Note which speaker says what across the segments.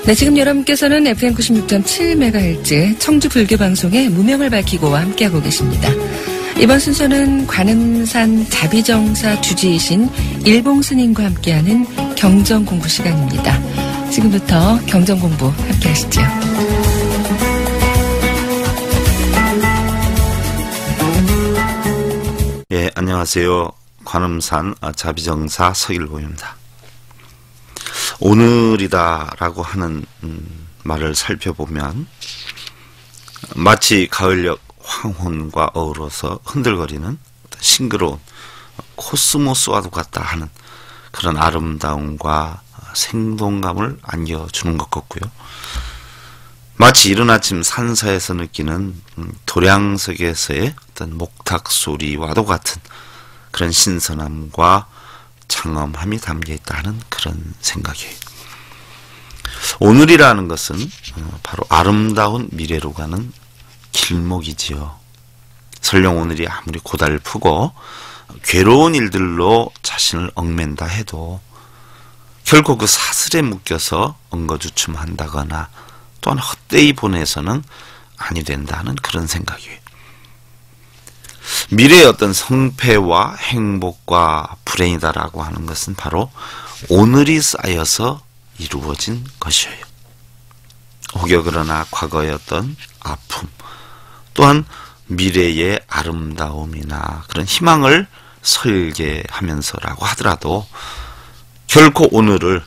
Speaker 1: 네, 지금 여러분께서는 FM 96.7MHz 청주 불교 방송의 무명을 밝히고와 함께하고 계십니다. 이번 순서는 관음산 자비정사 주지이신 일봉 스님과 함께하는 경전 공부 시간입니다. 지금부터 경전 공부 함께하시죠.
Speaker 2: 예, 안녕하세요. 관음산 자비정사 서일봉입니다. 오늘이다라고 하는 말을 살펴보면 마치 가을녘 황혼과 어우러서 흔들거리는 싱그러운 코스모스와도 같다 하는 그런 아름다움과 생동감을 안겨주는 것 같고요. 마치 이른 아침 산사에서 느끼는 도량석에서의 어떤 목탁 소리와도 같은 그런 신선함과 장엄함이 담겨있다 하는 그런 생각이에요. 오늘이라는 것은 바로 아름다운 미래로 가는 길목이지요. 설령 오늘이 아무리 고달프고 괴로운 일들로 자신을 얽맨다 해도 결코 그 사슬에 묶여서 엉거주춤한다거나 또한 헛되이 보내서는 아니 된다는 그런 생각이에요. 미래의 어떤 성패와 행복과 불행이다라고 하는 것은 바로 오늘이 쌓여서 이루어진 것이에요. 혹여 그러나 과거의 어떤 아픔 또한 미래의 아름다움이나 그런 희망을 설계하면서라고 하더라도 결코 오늘을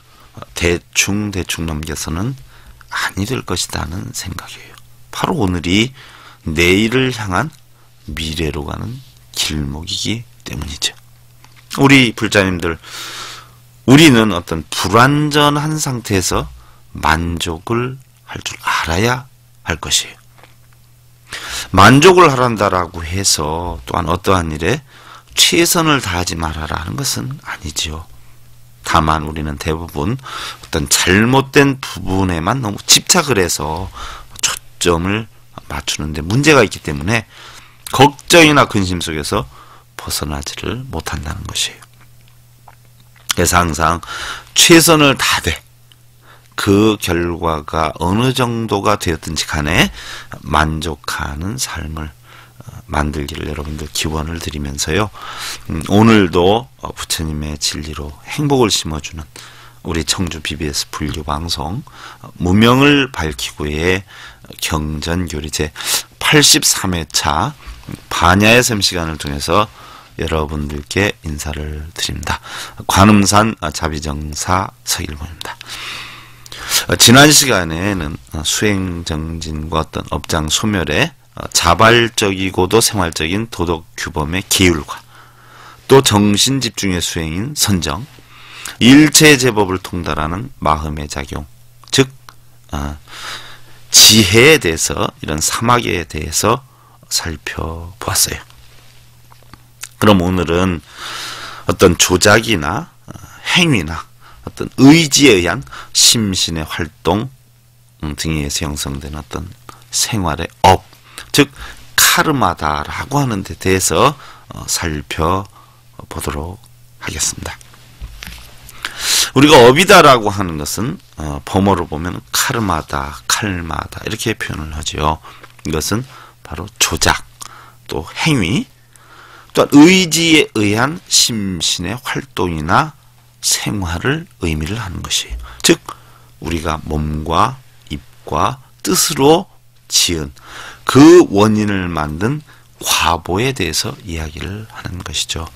Speaker 2: 대충 넘겨서는 아니 될 것이라는 생각이에요. 바로 오늘이 내일을 향한 미래로 가는 길목이기 때문이죠. 우리 불자님들, 우리는 어떤 불완전한 상태에서 만족을 할 줄 알아야 할 것이에요. 만족을 하란다라고 해서 또한 어떠한 일에 최선을 다하지 말아라 하는 것은 아니지요. 다만 우리는 대부분 어떤 잘못된 부분에만 너무 집착을 해서 초점을 맞추는데 문제가 있기 때문에 걱정이나 근심 속에서 벗어나지를 못한다는 것이에요. 그래서 항상 최선을 다하되 그 결과가 어느 정도가 되었든지 간에 만족하는 삶을 만들기를 여러분들 기원을 드리면서요. 오늘도 부처님의 진리로 행복을 심어주는 우리 청주 BBS 불교방송 무명을 밝히고의 경전교리 제 83회차 반야의 샘 시간을 통해서 여러분들께 인사를 드립니다. 관음산 자비정사 서일봉입니다. 지난 시간에는 수행정진과 어떤 업장 소멸의 자발적이고도 생활적인 도덕 규범의 계율과 또 정신집중의 수행인 선정, 일체 제법을 통달하는 마음의 작용, 즉 지혜에 대해서 이런 사막에 대해서 살펴보았어요. 그럼 오늘은 어떤 조작이나 행위나 어떤 의지에 의한 심신의 활동 등에 의해서 형성된 어떤 생활의 업, 즉 카르마다라고 하는 데 대해서 살펴보도록 하겠습니다. 우리가 업이다라고 하는 것은 범어로 보면 카르마다, 칼마다 이렇게 표현을 하죠. 이것은 바로 조작, 또 행위, 또 의지에 의한 심신의 활동이나 생활을 의미를 하는 것이에요. 즉 우리가 몸과 입과 뜻으로 지은 그 원인을 만든 과보에 대해서 이야기를 하는 것이죠.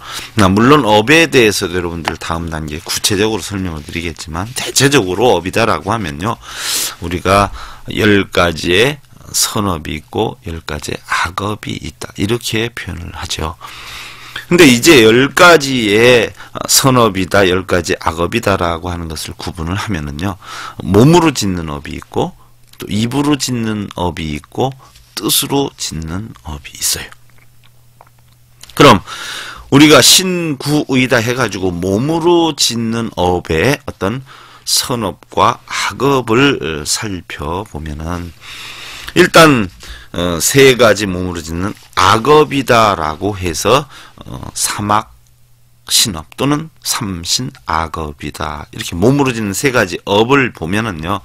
Speaker 2: 물론 업에 대해서도 여러분들 다음 단계에 구체적으로 설명을 드리겠지만 대체적으로 업이다라고 하면요, 우리가 10가지의 선업이 있고 10가지의 악업이 있다 이렇게 표현을 하죠. 근데 이제 10가지의 선업이다, 10가지 악업이다라고 하는 것을 구분을 하면은요, 몸으로 짓는 업이 있고 또 입으로 짓는 업이 있고 뜻으로 짓는 업이 있어요. 그럼 우리가 신구의다 해가지고 몸으로 짓는 업의 어떤 선업과 악업을 살펴보면은 일단 3가지 몸으로 짓는 악업이다라고 해서 사막, 신업 또는 삼신 악업이다. 이렇게 몸으로 짓는 세 가지 업을 보면은요,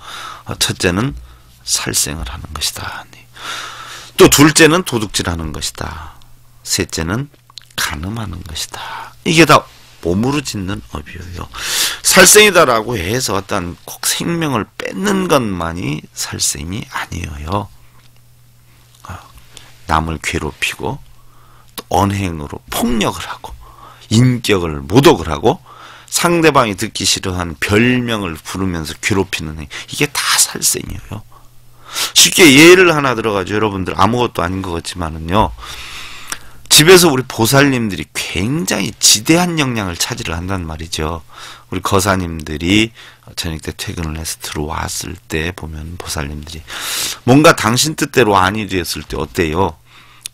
Speaker 2: 첫째는 살생을 하는 것이다. 또 둘째는 도둑질하는 것이다. 셋째는 간음하는 것이다. 이게 다 몸으로 짓는 업이에요. 살생이다라고 해서 어떤 꼭 생명을 뺏는 것만이 살생이 아니에요. 남을 괴롭히고 또 언행으로 폭력을 하고 인격을 모독을 하고 상대방이 듣기 싫어하는 별명을 부르면서 괴롭히는 행위, 이게 다 살생이에요. 쉽게 예를 하나 들어가죠. 여러분들 아무것도 아닌 것 같지만은요, 집에서 우리 보살님들이 굉장히 지대한 역량을 차지를 한단 말이죠. 우리 거사님들이 저녁 때 퇴근을 해서 들어왔을 때 보면 보살님들이 뭔가 당신 뜻대로 아니 되었을 때 어때요?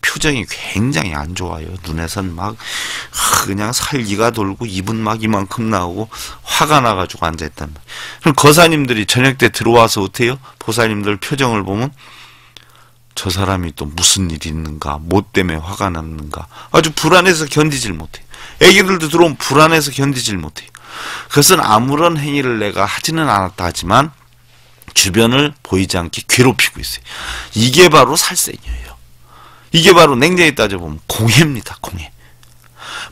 Speaker 2: 표정이 굉장히 안 좋아요. 눈에선 막 그냥 살기가 돌고 입은 막 이만큼 나오고 화가 나가지고 앉아있단 말이에요. 그럼 거사님들이 저녁 때 들어와서 어때요? 보살님들 표정을 보면 저 사람이 또 무슨 일이 있는가, 뭐 때문에 화가 났는가, 아주 불안해서 견디질 못해요. 애기들도 들어오면 불안해서 견디질 못해요. 그것은 아무런 행위를 내가 하지는 않았다 하지만 주변을 보이지 않게 괴롭히고 있어요. 이게 바로 살생이에요. 이게 바로 냉정히 따져보면 공해입니다. 공해.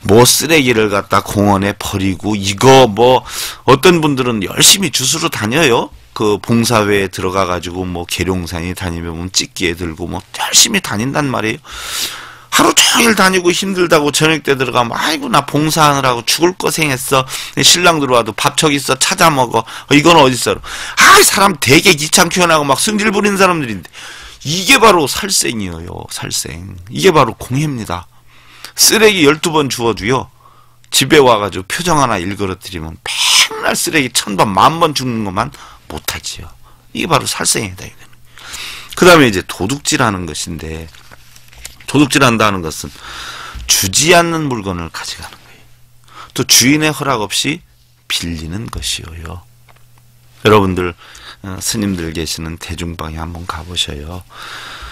Speaker 2: 뭐 쓰레기를 갖다 공원에 버리고, 이거 뭐 어떤 분들은 열심히 주스로 다녀요. 그 봉사회에 들어가가지고 뭐 계룡산에 다니면 찍기에 들고 뭐 열심히 다닌단 말이에요. 하루 종일 다니고 힘들다고 저녁 때 들어가면 아이고 나 봉사하느라고 죽을 고생했어. 신랑 들어와도 밥 저기 있어 찾아 먹어. 이건 어딨어? 아, 사람 되게 귀찮게 하고 막 승질 부리는 사람들인데, 이게 바로 살생이에요. 살생. 이게 바로 공해입니다. 쓰레기 12번 주워도요, 집에 와가지고 표정 하나 일그러뜨리면 맨날 쓰레기 1000번, 10,000번 죽는 것만 못하지요. 이게 바로 살생이다. 그 다음에 이제 도둑질하는 것인데, 도둑질한다는 것은 주지 않는 물건을 가져가는 거예요. 또 주인의 허락 없이 빌리는 것이에요. 여러분들 스님들 계시는 대중방에 한번 가보셔요.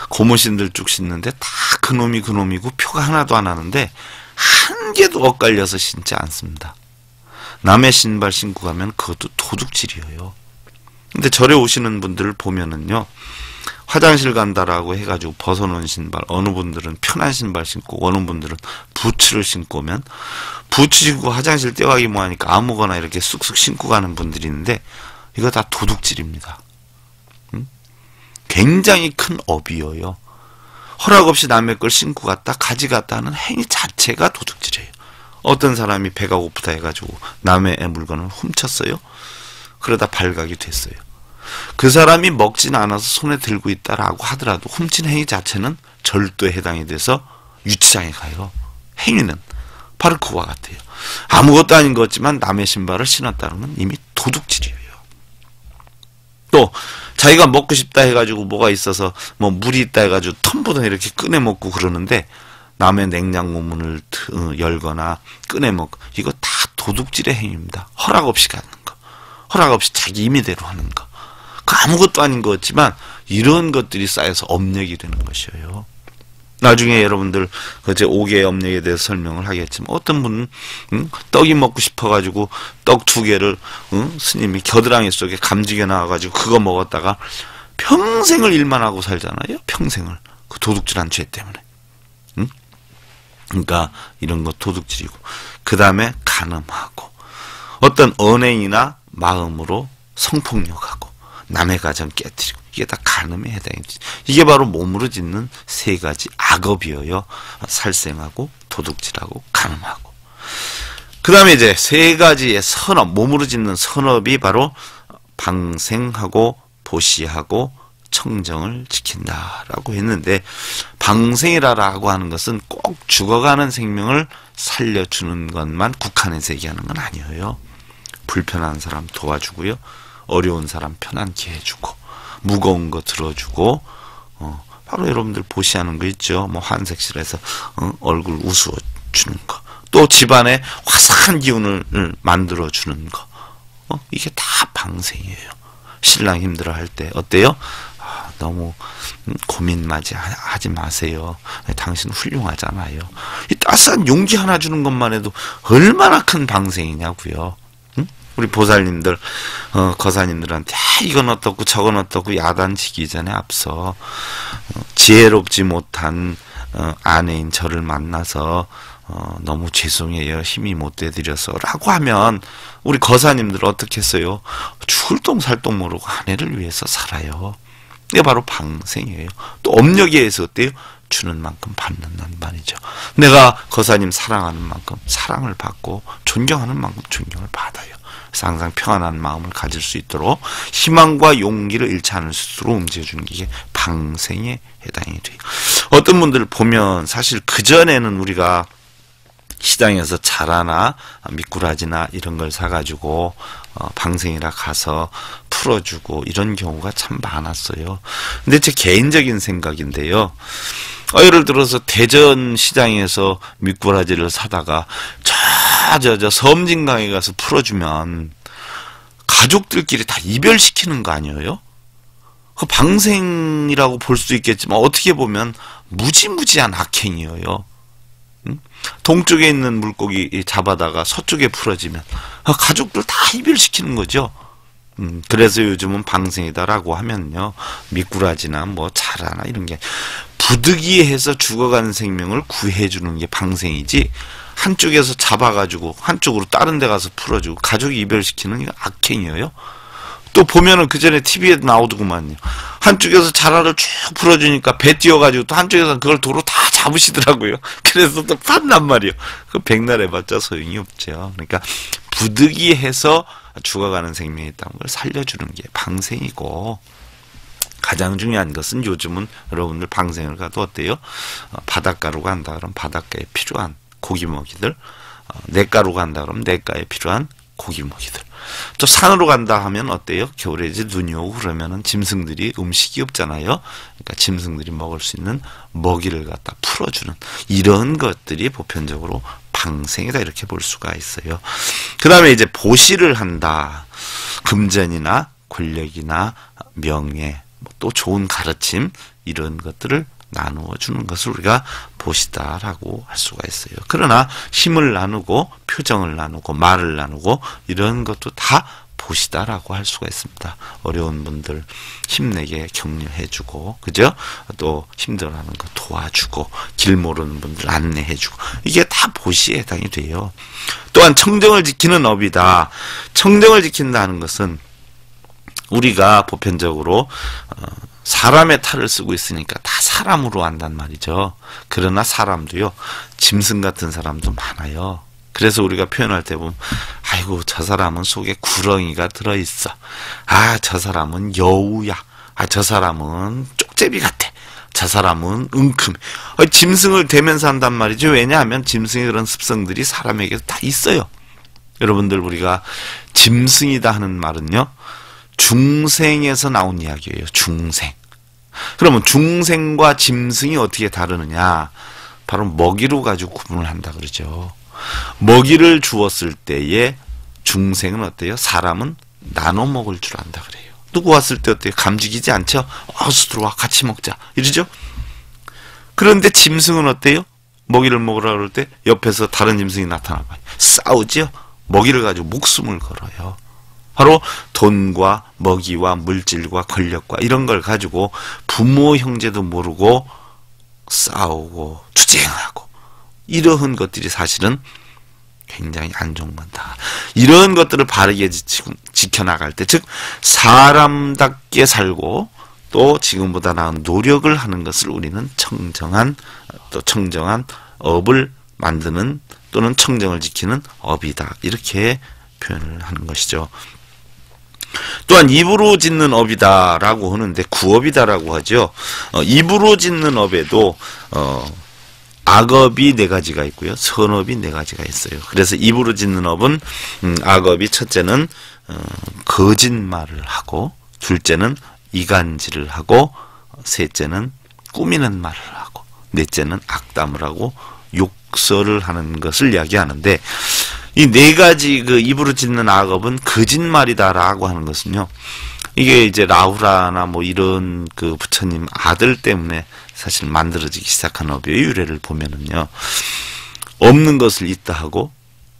Speaker 2: 고무신들 쭉 신는데 다 그놈이고 표가 하나도 안 하는데 한 개도 엇갈려서 신지 않습니다. 남의 신발 신고 가면 그것도 도둑질이에요. 근데 절에 오시는 분들을 보면은요, 화장실 간다라고 해가지고 벗어놓은 신발, 어느 분들은 편한 신발 신고, 어느 분들은 부츠를 신고 오면, 부츠 신고 화장실 떼가기 뭐하니까 아무거나 이렇게 쑥쑥 신고 가는 분들이 있는데, 이거 다 도둑질입니다. 굉장히 큰 업이에요. 허락 없이 남의 걸 신고 갔다 가져갔다 하는 행위 자체가 도둑질이에요. 어떤 사람이 배가 고프다 해가지고 남의 물건을 훔쳤어요. 그러다 발각이 됐어요. 그 사람이 먹진 않아서 손에 들고 있다라고 하더라도 훔친 행위 자체는 절도에 해당이 돼서 유치장에 가요. 행위는 바로 그와 같아요. 아무것도 아닌 것 같지만 남의 신발을 신었다는 건 이미 도둑질이에요. 또 자기가 먹고 싶다 해가지고 뭐가 있어서 뭐 물이 있다 해가지고 텀보다 이렇게 꺼내 먹고 그러는데 남의 냉장고 문을 열거나 꺼내 먹고, 이거 다 도둑질의 행위입니다. 허락 없이 가는 거, 허락 없이 자기 임의대로 하는 거, 그 아무것도 아닌 것 같지만 이런 것들이 쌓여서 업력이 되는 것이에요. 나중에 여러분들 제 5개의 업력에 대해서 설명을 하겠지만, 어떤 분은 떡이 먹고 싶어가지고 떡 2개를 스님이 겨드랑이 속에 감지게 나와가지고 그거 먹었다가 평생을 일만 하고 살잖아요. 평생을. 그 도둑질한 죄 때문에. 그러니까 이런 거 도둑질이고, 그 다음에 간음하고, 어떤 언행이나 마음으로 성폭력하고 남의 가정 깨뜨리고, 이게 다 간음에 해당이 되죠. 이게 바로 몸으로 짓는 3가지 악업이에요. 살생하고 도둑질하고 간음하고. 그 다음에 이제 3가지의 선업, 몸으로 짓는 선업이 바로 방생하고 보시하고 청정을 지킨다라고 했는데, 방생이라고 하는 것은 꼭 죽어가는 생명을 살려주는 것만 국한해서 얘기하는 건 아니에요. 불편한 사람 도와주고요, 어려운 사람 편안케 해주고, 무거운 거 들어주고, 바로 여러분들 보시하는 거 있죠. 뭐 환색실에서 얼굴 웃어주는 거, 또 집안에 화사한 기운을 만들어주는 거, 이게 다 방생이에요. 신랑 힘들어할 때 어때요? 너무 고민마지 하지 마세요. 당신 훌륭하잖아요. 따스한 용기 하나 주는 것만 해도 얼마나 큰 방생이냐고요. 응? 우리 보살님들, 거사님들한테 이건 어떻고 저건 어떻고 야단치기 전에 앞서 지혜롭지 못한 아내인 저를 만나서 너무 죄송해요. 힘이 못 돼드려서 라고 하면 우리 거사님들 어떻게 했어요? 출동살동 모르고 아내를 위해서 살아요. 이게 바로 방생이에요. 또 업력에 의해서 어때요? 주는 만큼 받는다는 말이죠. 내가 거사님 사랑하는 만큼 사랑을 받고 존경하는 만큼 존경을 받아요. 그래서 항상 평안한 마음을 가질 수 있도록 희망과 용기를 잃지 않을 수 있도록 움직여주는 게 이게 방생에 해당이 돼요. 어떤 분들 보면 사실 그전에는 우리가 시장에서 자라나 미꾸라지나 이런 걸 사가지고 방생이라 가서 풀어주고 이런 경우가 참 많았어요. 근데 제 개인적인 생각인데요. 예를 들어서 대전 시장에서 미꾸라지를 사다가 저 섬진강에 가서 풀어주면 가족들끼리 다 이별시키는 거 아니에요? 그 방생이라고 볼 수 있겠지만 어떻게 보면 무지무지한 악행이에요. 동쪽에 있는 물고기 잡아다가 서쪽에 풀어지면 가족들 다 이별시키는 거죠. 그래서 요즘은 방생이다라고 하면요, 미꾸라지나 뭐 자라나 이런 게 부득이해서 죽어가는 생명을 구해주는 게 방생이지, 한쪽에서 잡아가지고 한쪽으로 다른 데 가서 풀어주고 가족이 이별시키는 게 악행이에요. 또 보면은 그 전에 TV에 나오더구만요. 한쪽에서 자라를 쭉 풀어주니까 배 띄워가지고 또 한쪽에서 그걸 도로 다 잡으시더라고요. 그래서 또 판단 말이에요. 그 백날 해봤자 소용이 없죠. 그러니까 부득이해서 죽어가는 생명이 있다는 걸 살려주는 게 방생이고, 가장 중요한 것은 요즘은 여러분들 방생을 가도 어때요? 바닷가로 간다 그러면 바닷가에 필요한 고기 먹이들, 냇가로 간다 그러면 냇가에 필요한 고기 먹이들, 또 산으로 간다 하면 어때요? 겨울에 이제 눈이 오고 그러면은 짐승들이 음식이 없잖아요. 그러니까 짐승들이 먹을 수 있는 먹이를 갖다 풀어주는 이런 것들이 보편적으로 방생이다, 이렇게 볼 수가 있어요. 그 다음에 이제 보시를 한다. 금전이나 권력이나 명예, 또 좋은 가르침, 이런 것들을 나누어 주는 것을 우리가 보시다라고 할 수가 있어요. 그러나 힘을 나누고 표정을 나누고 말을 나누고 이런 것도 다 보시다라고 할 수가 있습니다. 어려운 분들 힘내게 격려해주고, 그죠? 또 힘들어하는 거 도와주고, 길 모르는 분들 안내해주고, 이게 다 보시에 해당이 돼요. 또한 청정을 지키는 업이다. 청정을 지킨다는 것은 우리가 보편적으로 사람의 탈을 쓰고 있으니까 다 사람으로 한단 말이죠. 그러나 사람도요, 짐승 같은 사람도 많아요. 그래서 우리가 표현할 때 보면, 아이고 저 사람은 속에 구렁이가 들어있어, 저 사람은 여우야, 저 사람은 쪽제비 같아, 저 사람은 은큼, 짐승을 대면서 한단 말이죠. 왜냐하면 짐승의 그런 습성들이 사람에게도 다 있어요. 여러분들, 우리가 짐승이다 하는 말은요, 중생에서 나온 이야기예요. 중생. 그러면 중생과 짐승이 어떻게 다르느냐? 바로 먹이로 가지고 구분을 한다 그러죠. 먹이를 주었을 때에 중생은 어때요? 사람은 나눠 먹을 줄 안다 그래요. 누구 왔을 때 어때요? 감지기지 않죠? 어서 들어와 같이 먹자 이러죠. 그런데 짐승은 어때요? 먹이를 먹으라 그럴 때 옆에서 다른 짐승이 나타나봐요. 싸우죠? 먹이를 가지고 목숨을 걸어요. 바로 돈과 먹이와 물질과 권력과 이런 걸 가지고 부모 형제도 모르고 싸우고 투쟁하고, 이러한 것들이 사실은 굉장히 안 좋은 거다. 이런 것들을 바르게 지켜나갈 때, 즉 사람답게 살고 또 지금보다 나은 노력을 하는 것을 우리는 청정한 업을 만드는, 또는 청정을 지키는 업이다, 이렇게 표현을 하는 것이죠. 또한 입으로 짓는 업이다라고 하는데 구업이다라고 하죠. 입으로 짓는 업에도 악업이 4가지가 있고요, 선업이 4가지가 있어요. 그래서 입으로 짓는 업은 악업이, 첫째는 거짓말을 하고, 둘째는 이간질을 하고, 셋째는 꾸미는 말을 하고, 넷째는 악담을 하고 욕설을 하는 것을 이야기하는데, 이 4가지 그 입으로 짓는 악업은 거짓말이다라고 하는 것은요, 이게 이제 라후라나 뭐 이런 그 부처님 아들 때문에 사실 만들어지기 시작한 업의 유래를 보면은요, 없는 것을 있다 하고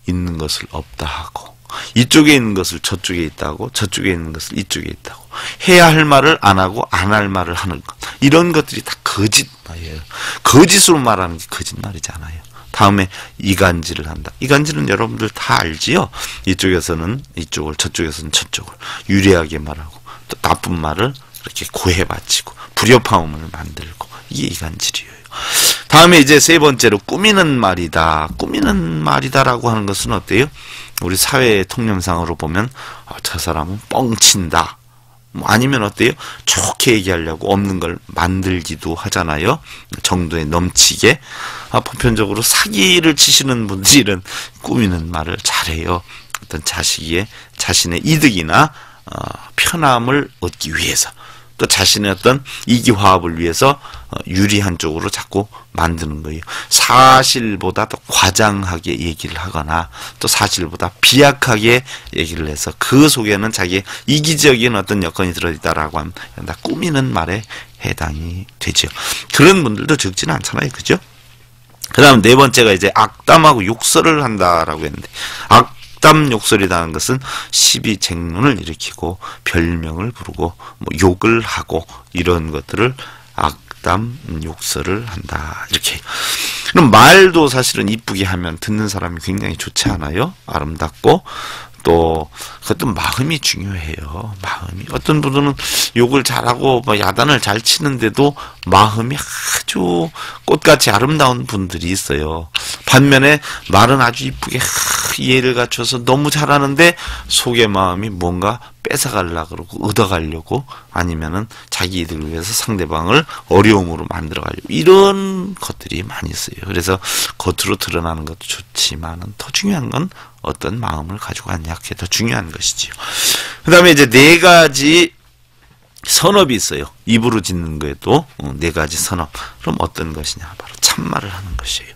Speaker 2: 있는 것을 없다 하고 이쪽에 있는 것을 저쪽에 있다 하고 저쪽에 있는 것을 이쪽에 있다 하고 해야 할 말을 안 하고 안 할 말을 하는 것, 이런 것들이 다 거짓말이에요. 거짓으로 말하는 게 거짓말이잖아요. 다음에 이간질을 한다. 이간질은 여러분들 다 알지요. 이쪽에서는 이쪽을, 저쪽에서는 저쪽을 유리하게 말하고 또 나쁜 말을 이렇게 고해바치고 불협화음을 만들고, 이게 이간질이에요. 다음에 이제 세 번째로 꾸미는 말이다. 꾸미는 말이다라고 하는 것은 어때요? 우리 사회의 통념상으로 보면 저 사람은 뻥친다. 아니면 어때요? 좋게 얘기하려고 없는 걸 만들기도 하잖아요. 정도에 넘치게. 보편적으로 사기를 치시는 분들은 꾸미는 말을 잘해요. 어떤 자신의 이득이나 편함을 얻기 위해서, 또 자신의 어떤 이기화합을 위해서 유리한 쪽으로 자꾸 만드는 거예요. 사실보다 더 과장하게 얘기를 하거나 또 사실보다 비약하게 얘기를 해서 그 속에는 자기의 이기적인 어떤 여건이 들어있다라고 하면 다 꾸미는 말에 해당이 되죠. 그런 분들도 적지는 않잖아요. 그죠? 그 다음 네 번째가 이제 악담하고 욕설을 한다라고 했는데, 악담 욕설이라는 것은 시비쟁론을 일으키고 별명을 부르고 뭐 욕을 하고 이런 것들을 악담 욕설을 한다, 이렇게. 그럼 말도 사실은 이쁘게 하면 듣는 사람이 굉장히 좋지 않아요? 아름답고 또 그것도 마음이 중요해요. 마음이. 어떤 분들은 욕을 잘하고 뭐 야단을 잘 치는데도 마음이 아주 꽃같이 아름다운 분들이 있어요. 반면에 말은 아주 이쁘게 예를 갖춰서 너무 잘하는데 속의 마음이 뭔가 뺏어가려고 그러고 얻어가려고, 아니면은 자기 이득을 위해서 상대방을 어려움으로 만들어가려고, 이런 것들이 많이 있어요. 그래서 겉으로 드러나는 것도 좋지만은 더 중요한 건 어떤 마음을 가지고 왔냐, 그게 더 중요한 것이지요. 그 다음에 이제 네 가지 선업이 있어요. 입으로 짓는 거에도 네 가지 선업. 그럼 어떤 것이냐? 바로 참말을 하는 것이에요.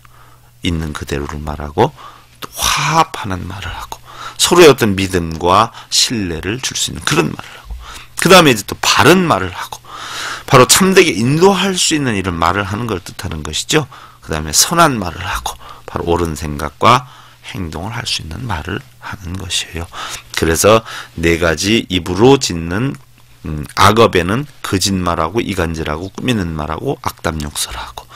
Speaker 2: 있는 그대로를 말하고 또 화합하는 말을 하고 서로의 어떤 믿음과 신뢰를 줄 수 있는 그런 말을 하고, 그 다음에 이제 또 바른 말을 하고, 바로 참되게 인도할 수 있는 이런 말을 하는 걸 뜻하는 것이죠. 그 다음에 선한 말을 하고 바로 옳은 생각과 행동을 할 수 있는 말을 하는 것이에요. 그래서 네 가지 입으로 짓는 악업에는 거짓말하고 이간질하고 꾸미는 말하고 악담 욕설하고,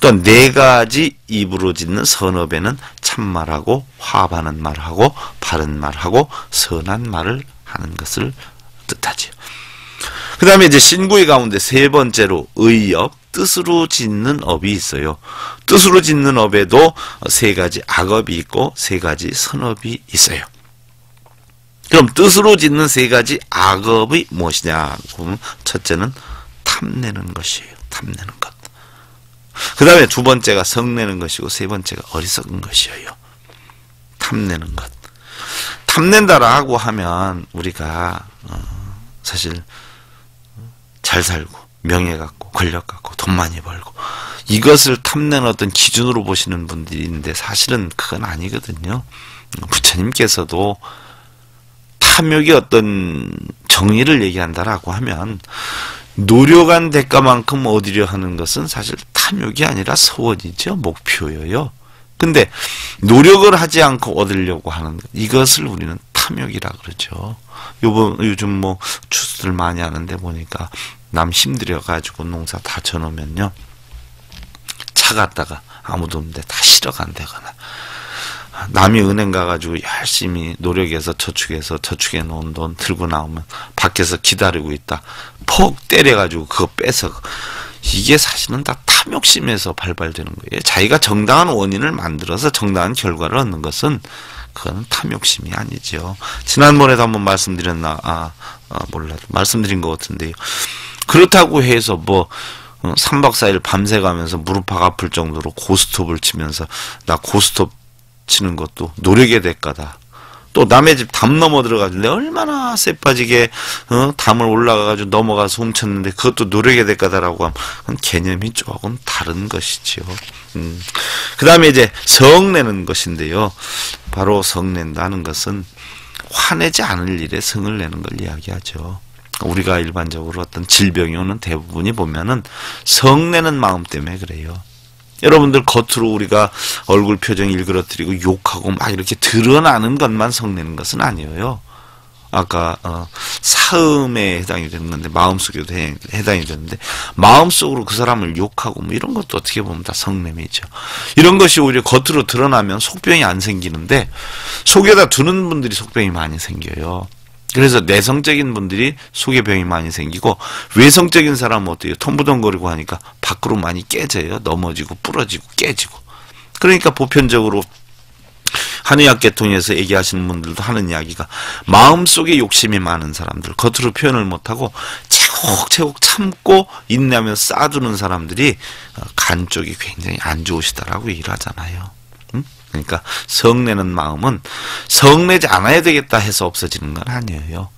Speaker 2: 또 네 가지 입으로 짓는 선업에는 참말하고 화합하는 말하고 바른 말하고 선한 말을 하는 것을 뜻하지요. 그 다음에 이제 신구의 가운데 세 번째로 의업, 뜻으로 짓는 업이 있어요. 뜻으로 짓는 업에도 세 가지 악업이 있고 세 가지 선업이 있어요. 그럼 뜻으로 짓는 세 가지 악업이 무엇이냐 보면, 첫째는 탐내는 것이에요. 탐내는 것. 그 다음에 두 번째가 성내는 것이고 세 번째가 어리석은 것이에요. 탐내는 것. 탐낸다라고 하면 우리가 사실 잘 살고 명예 갖고 권력 갖고 돈 많이 벌고 이것을 탐내는 어떤 기준으로 보시는 분들이 있는데, 사실은 그건 아니거든요. 부처님께서도 탐욕의 어떤 정의를 얘기한다라고 하면 노력한 대가만큼 얻으려 하는 것은 사실 탐욕이 아니라 소원이죠. 목표예요. 근데 노력을 하지 않고 얻으려고 하는 것, 이것을 우리는 탐욕이라 그러죠. 요즘 뭐 추수들 많이 하는데 보니까 남 힘들여 가지고 농사 다 져놓으면요, 차 갖다가 아무도 없는데 다 실어간다거나, 남이 은행 가가지고 열심히 노력해서 저축해 놓은 돈 들고 나오면 밖에서 기다리고 있다 퍽 때려가지고 그거 뺏어. 이게 사실은 다 탐욕심에서 발발되는 거예요. 자기가 정당한 원인을 만들어서 정당한 결과를 얻는 것은 그거는 탐욕심이 아니죠. 지난번에도 한번 말씀드렸나 몰라도 말씀드린 것 같은데요. 그렇다고 해서 뭐 3박 4일 밤새 가면서 무릎팍 아플 정도로 고스톱을 치면서 나 고스톱 치는 것도 노력의 대가다. 또 남의 집 담 넘어 들어가지고 내가 얼마나 쎄 빠지게 담을 올라가가지고 넘어가서 훔쳤는데 그것도 노력의 대가다라고 하면 그건 개념이 조금 다른 것이지요. 그 다음에 이제 성내는 것인데요. 바로 성낸다는 것은 화내지 않을 일에 성을 내는 걸 이야기하죠. 우리가 일반적으로 어떤 질병이 오는 대부분이 보면은 성내는 마음 때문에 그래요. 여러분들 겉으로 우리가 얼굴 표정 일그러뜨리고 욕하고 막 이렇게 드러나는 것만 성내는 것은 아니에요. 아까 사음에 해당이 되는 건데 마음속에도 해당이 되는데 마음속으로 그 사람을 욕하고 뭐 이런 것도 어떻게 보면 다 성냄이죠. 이런 것이 오히려 겉으로 드러나면 속병이 안 생기는데 속에다 두는 분들이 속병이 많이 생겨요. 그래서 내성적인 분들이 속에 병이 많이 생기고 외성적인 사람은 어때요? 텀부덩거리고 하니까 밖으로 많이 깨져요. 넘어지고 부러지고 깨지고. 그러니까 보편적으로 한의학 계통에서 얘기하시는 분들도 하는 이야기가 마음속에 욕심이 많은 사람들, 겉으로 표현을 못하고 차곡차곡 참고 인내하면서 쌓아두는 사람들이 간 쪽이 굉장히 안 좋으시다라고 얘기를 하잖아요. 그러니까 성내는 마음은 성내지 않아야 되겠다 해서 없어지는 건 아니에요.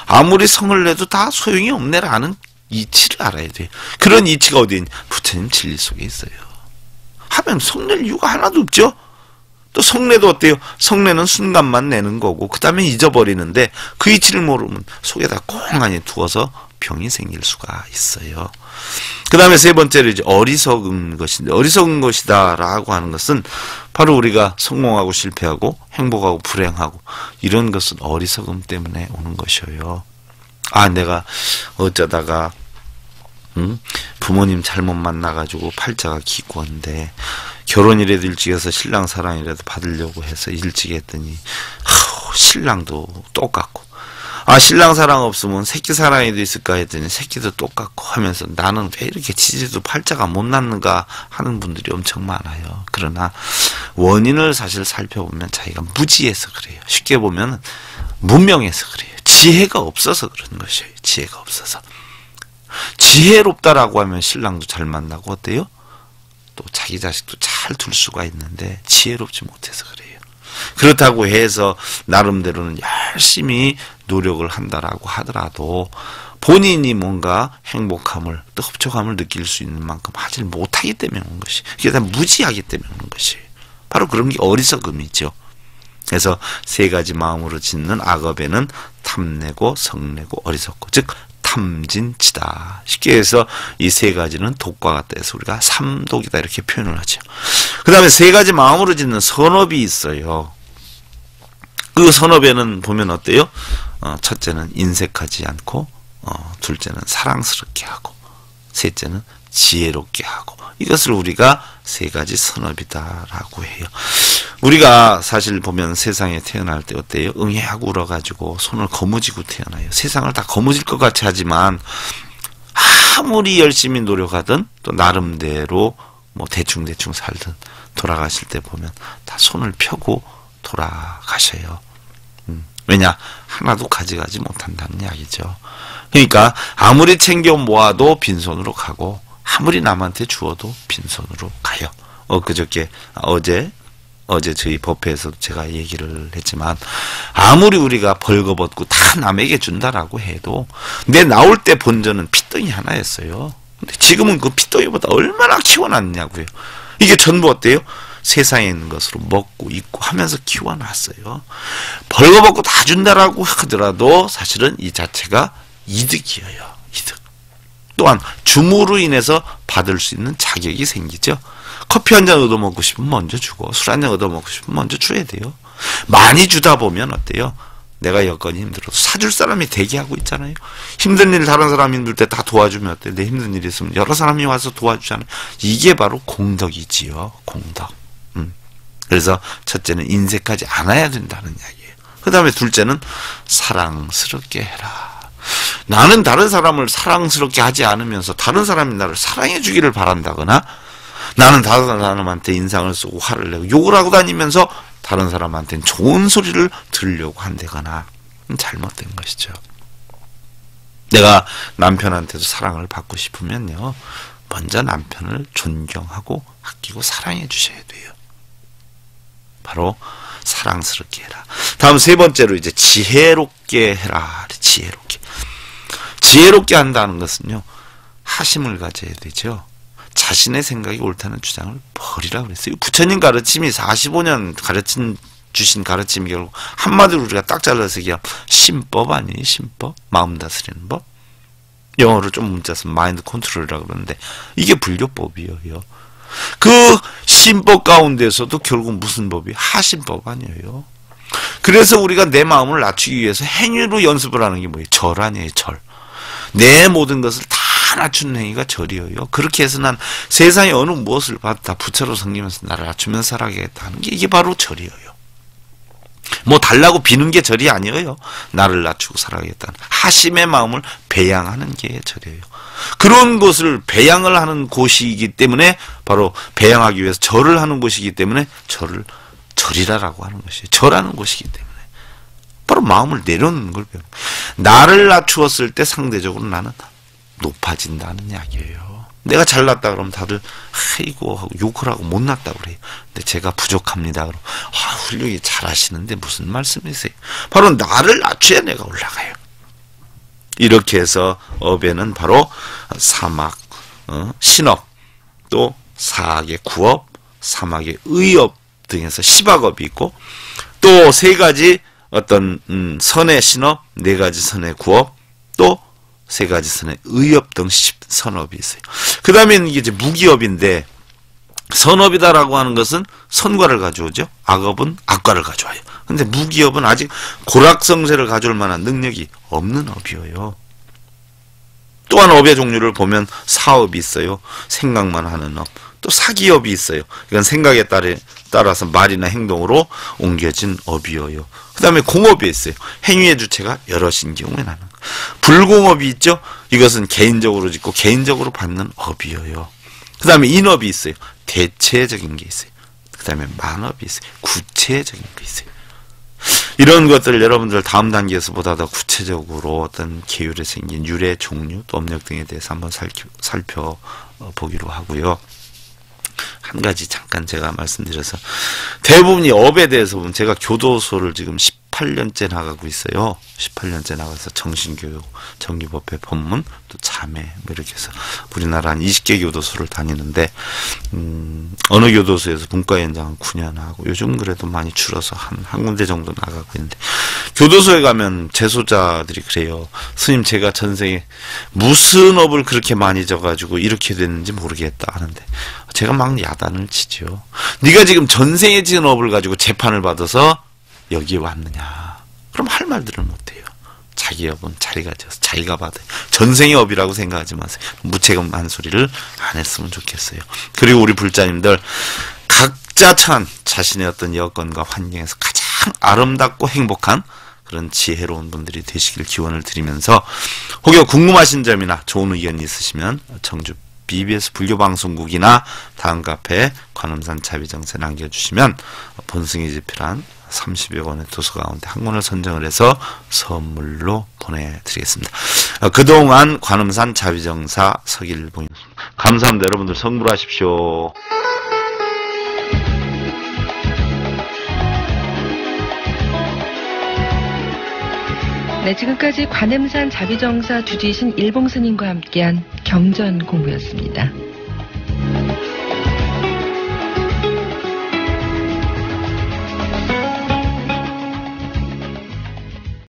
Speaker 2: 아무리 성을 내도 다 소용이 없네라는 이치를 알아야 돼요. 그런 이치가 어디 있냐? 부처님 진리 속에 있어요. 하면 성낼 이유가 하나도 없죠. 또 성내도 어때요? 성내는 순간만 내는 거고 그 다음에 잊어버리는데 그 이치를 모르면 속에다 꽁하니 두어서 병이 생길 수가 있어요. 그 다음에 세 번째로 이제 어리석은 것인데, 어리석은 것이다라고 하는 것은 바로 우리가 성공하고 실패하고 행복하고 불행하고 이런 것은 어리석음 때문에 오는 것이에요. 아, 내가 어쩌다가 부모님 잘못 만나가지고 팔자가 기고한데 결혼이라도 일찍 해서 신랑 사랑이라도 받으려고 해서 일찍 했더니 신랑도 똑같고, 아, 신랑 사랑 없으면 새끼 사랑이도 있을까 했더니 새끼도 똑같고 하면서 나는 왜 이렇게 지지도 팔자가 못 났는가 하는 분들이 엄청 많아요. 그러나 원인을 사실 살펴보면 자기가 무지해서 그래요. 쉽게 보면 무명해서 그래요. 지혜가 없어서 그런 것이에요. 지혜가 없어서. 지혜롭다라고 하면 신랑도 잘 만나고 어때요? 또 자기 자식도 잘 둘 수가 있는데 지혜롭지 못해서 그래요. 그렇다고 해서 나름대로는 열심히 노력을 한다라고 하더라도 본인이 뭔가 행복함을 또 흡족함을 느낄 수 있는 만큼 하질 못하기 때문에 오는 것이, 그게 다 무지하기 때문에 오는 것이에요. 바로 그런 게 어리석음이죠. 그래서 세 가지 마음으로 짓는 악업에는 탐내고 성내고 어리석고, 즉 탐진치다. 쉽게 해서 이 세 가지는 독과 같다 해서 우리가 삼독이다 이렇게 표현을 하죠. 그 다음에 세 가지 마음으로 짓는 선업이 있어요. 그 선업에는 보면 어때요? 첫째는 인색하지 않고, 둘째는 사랑스럽게 하고, 셋째는 지혜롭게 하고, 이것을 우리가 세 가지 선업이다라고 해요. 우리가 사실 보면 세상에 태어날 때 어때요? 응애하고 울어가지고 손을 거무지고 태어나요. 세상을 다 거무질 것 같이 하지만 아무리 열심히 노력하든 또 나름대로 뭐 대충대충 살든 돌아가실 때 보면 다 손을 펴고 돌아가셔요. 왜냐? 하나도 가져가지 못한다는 이야기죠. 그러니까 아무리 챙겨 모아도 빈손으로 가고 아무리 남한테 주어도 빈손으로 가요. 어제 저희 법회에서도 제가 얘기를 했지만 아무리 우리가 벌거벗고 다 남에게 준다라고 해도 내 나올 때 본전은 핏덩이 하나였어요. 근데 지금은 그 핏덩이보다 얼마나 키워놨냐고요. 이게 전부 어때요? 세상에 있는 것으로 먹고 입고 하면서 키워놨어요. 벌거벗고 다 준다라고 하더라도 사실은 이 자체가 이득이에요. 이득. 또한 줌으로 인해서 받을 수 있는 자격이 생기죠. 커피 한 잔 얻어먹고 싶으면 먼저 주고 술 한 잔 얻어먹고 싶으면 먼저 줘야 돼요. 많이 주다 보면 어때요? 내가 여건이 힘들어도 사줄 사람이 대기하고 있잖아요. 힘든 일 다른 사람 힘들 때 다 도와주면 어때요? 내 힘든 일이 있으면 여러 사람이 와서 도와주잖아요. 이게 바로 공덕이지요. 공덕. 그래서 첫째는 인색하지 않아야 된다는 이야기예요. 그 다음에 둘째는 사랑스럽게 해라. 나는 다른 사람을 사랑스럽게 하지 않으면서 다른 사람이 나를 사랑해 주기를 바란다거나, 나는 다른 사람한테 인상을 쓰고 화를 내고 욕을 하고 다니면서 다른 사람한테는 좋은 소리를 들으려고 한다거나 잘못된 것이죠. 내가 남편한테도 사랑을 받고 싶으면요, 먼저 남편을 존경하고 아끼고 사랑해 주셔야 돼요. 바로 사랑스럽게 해라. 다음 세 번째로 이제 지혜롭게 해라. 지혜롭게. 지혜롭게 한다는 것은요, 하심을 가져야 되죠. 자신의 생각이 옳다는 주장을 버리라 그랬어요. 부처님 가르침이 45년 주신 가르침이 결국 한마디로 우리가 딱 잘라서 얘기하면 심법 아니에요. 심법. 마음 다스리는 법. 영어로 좀 문자 써서 마인드 컨트롤이라고 그러는데 이게 불교법이에요. 그 신법 가운데서도 결국 무슨 법이? 하신법 아니에요. 그래서 우리가 내 마음을 낮추기 위해서 행위로 연습을 하는 게 뭐예요? 절 아니에요, 절. 내 모든 것을 다 낮추는 행위가 절이에요. 그렇게 해서 난 세상에 어느 무엇을 봐도 다 부처로 섬기면서 나를 낮추면서 살아가겠다 하는 게 이게 바로 절이에요. 뭐 달라고 비는 게 절이 아니에요. 나를 낮추고 살아가겠다는 하심의 마음을 배양하는 게 절이에요. 그런 것을 배양을 하는 곳이기 때문에 바로 배양하기 위해서 절을 하는 곳이기 때문에 절이라라고 하는 것이에요. 절하는 곳이기 때문에 바로 마음을 내려놓는 걸 배우는 거예요. 나를 낮추었을 때 상대적으로 나는 높아진다는 이야기예요. 내가 잘났다 그러면 다들 아이고 하고 욕을 하고 못났다 그래요. 근데 제가 부족합니다 그러면 훌륭히 잘하시는데 무슨 말씀이세요? 바로 나를 낮춰야 내가 올라가요. 이렇게 해서 업에는 바로 사막, 신업, 또 사악의 구업, 사막의 의업 등에서 시박업이 있고 또 세 가지 어떤 선의 신업, 네 가지 선의 구업, 또 세 가지 선의 의업 등 선업이 있어요. 그 다음에 이게 이제 무기업인데 선업이다라고 하는 것은 선과를 가져오죠. 악업은 악과를 가져와요. 근데 무기업은 아직 고락성세를 가져올 만한 능력이 없는 업이에요. 또한 업의 종류를 보면 사업이 있어요. 생각만 하는 업. 또 사기업이 있어요. 이건 생각에 따라서 말이나 행동으로 옮겨진 업이에요. 그 다음에 공업이 있어요. 행위의 주체가 여럿인 경우에 나는 거. 불공업이 있죠. 이것은 개인적으로 짓고 개인적으로 받는 업이에요. 그 다음에 인업이 있어요. 대체적인 게 있어요. 그 다음에 만업이 있어요. 구체적인 게 있어요. 이런 것들을 여러분들 다음 단계에서 보다 더 구체적으로 어떤 계율에 생긴 유래, 종류, 또 업력 등에 대해서 한번 살펴보기로 하고요. 한 가지 잠깐 제가 말씀드려서 대부분이 업에 대해서 보면 제가 교도소를 지금 18년째 나가고 있어요. 18년째 나가서 정신교육, 정기법회 법문, 또 자매 뭐 이렇게 해서 우리나라 한 20개 교도소를 다니는데 어느 교도소에서 문과연장 9년 하고 요즘 그래도 많이 줄어서 한 군데 정도 나가고 있는데 교도소에 가면 재소자들이 그래요. 스님 제가 전생에 무슨 업을 그렇게 많이 져가지고 이렇게 됐는지 모르겠다 하는데 제가 막 야단을 치죠. 네가 지금 전생에 지은 업을 가지고 재판을 받아서 여기에 왔느냐. 그럼 할 말들을 못해요. 자기 업은 자기가 져서 자기가 받아요. 전생의 업이라고 생각하지 마세요. 무책임한 소리를 안 했으면 좋겠어요. 그리고 우리 불자님들 각자 처한 자신의 어떤 여건과 환경에서 가장 아름답고 행복한 그런 지혜로운 분들이 되시길 기원을 드리면서 혹여 궁금하신 점이나 좋은 의견이 있으시면 청주 BBS 불교방송국이나 다음 카페 관음산 자비정세 남겨주시면 본승이 집필한 30여 권의 도서 가운데 한 권을 선정을 해서 선물로 보내드리겠습니다. 그동안 관음산 자비정사 서길봉이었습니다. 감사합니다. 여러분들 성불하십시오.
Speaker 1: 네, 지금까지 관음산 자비정사 주지신 일봉스님과 함께한 경전 공부였습니다.